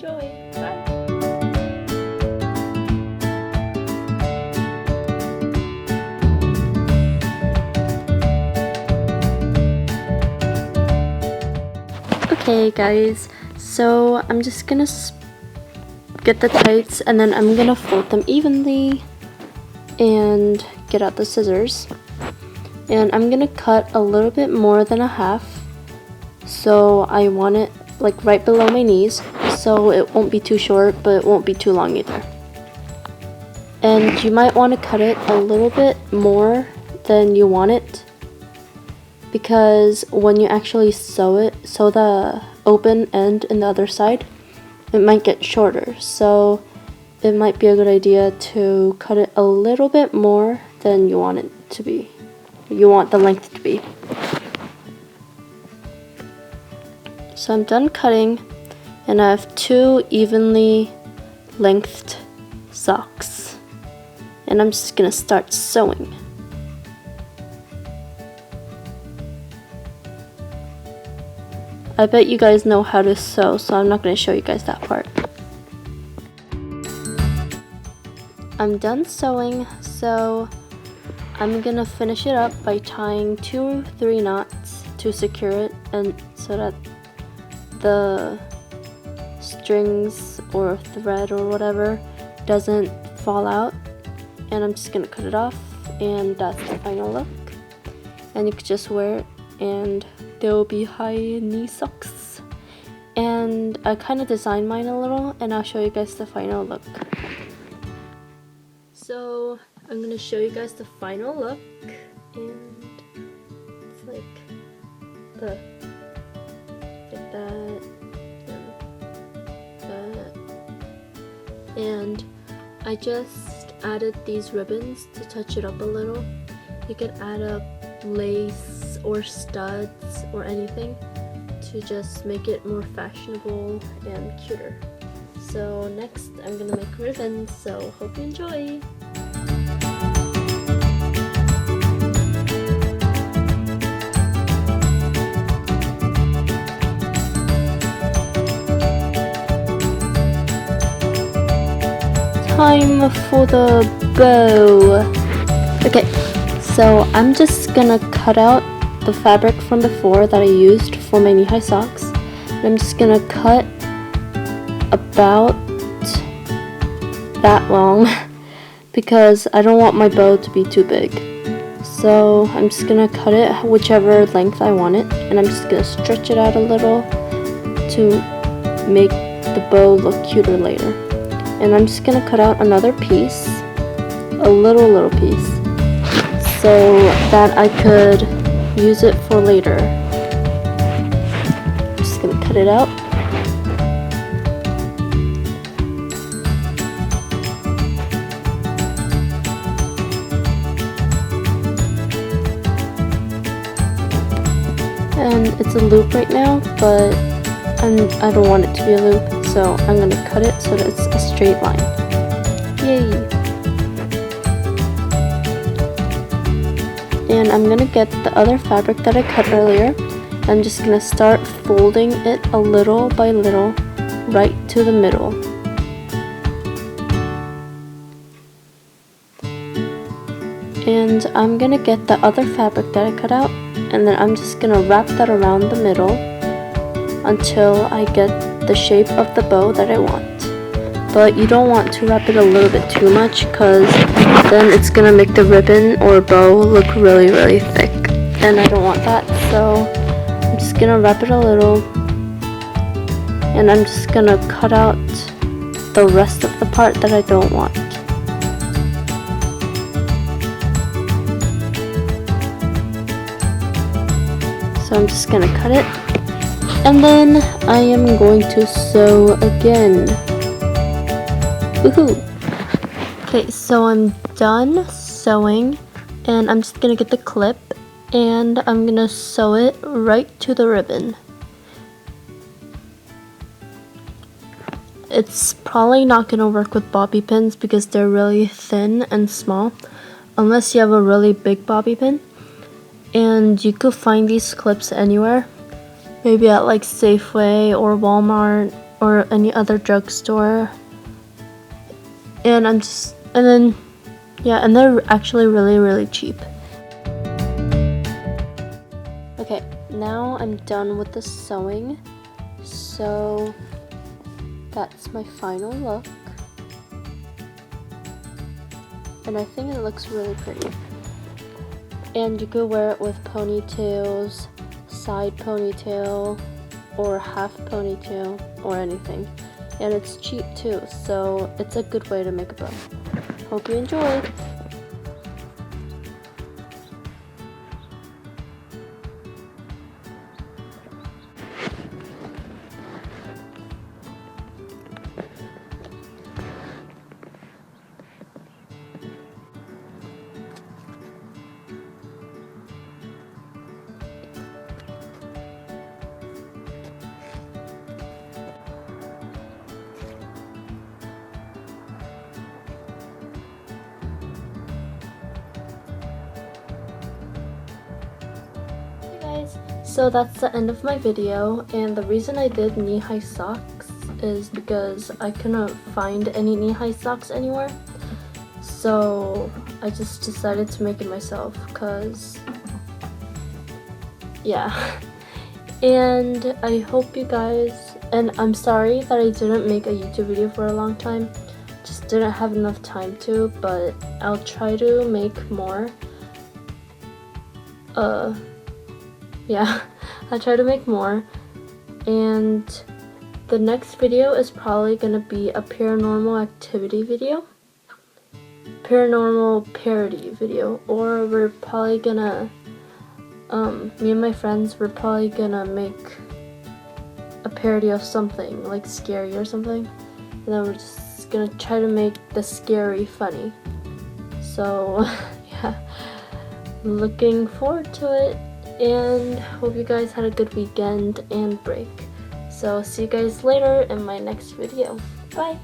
Enjoy! Bye! Okay guys, so I'm just gonna get the tights and then I'm gonna fold them evenly and get out the scissors. And I'm gonna cut a little bit more than a half, so I want it like right below my knees, so it won't be too short but it won't be too long either. And you might want to cut it a little bit more than you want it, because when you actually sew the open end in the other side, it might get shorter. So it might be a good idea to cut it a little bit more than you want it to be. You want the length to be. So I'm done cutting, and I have 2 evenly lengthed socks. And I'm just gonna start sewing. I bet you guys know how to sew, so I'm not going to show you guys that part. I'm done sewing, so I'm going to finish it up by tying 2 or 3 knots to secure it, and so that the strings or thread or whatever doesn't fall out. And I'm just going to cut it off, and that's the final look. And you could just wear it, and there will be high knee socks. And I kind of designed mine a little, and I'll show you guys the final look. So I'm going to show you guys the final look, and it's like that, and I just added these ribbons to touch it up a little. You could add up lace or studs or anything to just make it more fashionable and cuter. So next I'm gonna make ribbons, so hope you enjoy! Time for the bow. Okay, so I'm just gonna cut out the fabric from before that I used for my knee-high socks. And I'm just gonna cut about that long because I don't want my bow to be too big. So I'm just gonna cut it whichever length I want it, and I'm just gonna stretch it out a little to make the bow look cuter later. And I'm just gonna cut out another piece, a little piece, so that I could use it for later. I'm just gonna cut it out. And it's a loop right now, but I don't want it to be a loop, so I'm going to cut it so that it's a straight line. Yay! And I'm going to get the other fabric that I cut earlier. I'm just going to start folding it a little by little right to the middle. And I'm going to get the other fabric that I cut out, and then I'm just going to wrap that around the middle until I get the shape of the bow that I want. But you don't want to wrap it a little bit too much, because then it's gonna make the ribbon or bow look really thick, and I don't want that. So I'm just gonna wrap it a little, and I'm just gonna cut out the rest of the part that I don't want. So I'm just gonna cut it, and then I am going to sew again. Woohoo! Okay, so I'm done sewing, and I'm just gonna get the clip, and I'm gonna sew it right to the ribbon. It's probably not gonna work with bobby pins because they're really thin and small, unless you have a really big bobby pin. And you could find these clips anywhere, maybe at like Safeway or Walmart or any other drugstore. And and they're actually really cheap. Okay, now I'm done with the sewing. So that's my final look. And I think it looks really pretty. And you could wear it with ponytails, side ponytail, or half ponytail, or anything. And it's cheap too, so it's a good way to make a bow. Hope you enjoyed! So that's the end of my video, and the reason I did knee-high socks is because I couldn't find any knee-high socks anywhere. So I just decided to make it myself, cause yeah. And I hope you guys, and I'm sorry that I didn't make a YouTube video for a long time. Just didn't have enough time to, but I'll try to make more. Yeah, I'll try to make more. And the next video is probably gonna be a paranormal activity video, paranormal parody video, or we're probably gonna, me and my friends, we're probably gonna make a parody of something, like scary or something, and then we're just gonna try to make the scary funny. So, yeah, looking forward to it. And hope you guys had a good weekend and break. So see you guys later in my next video. Bye!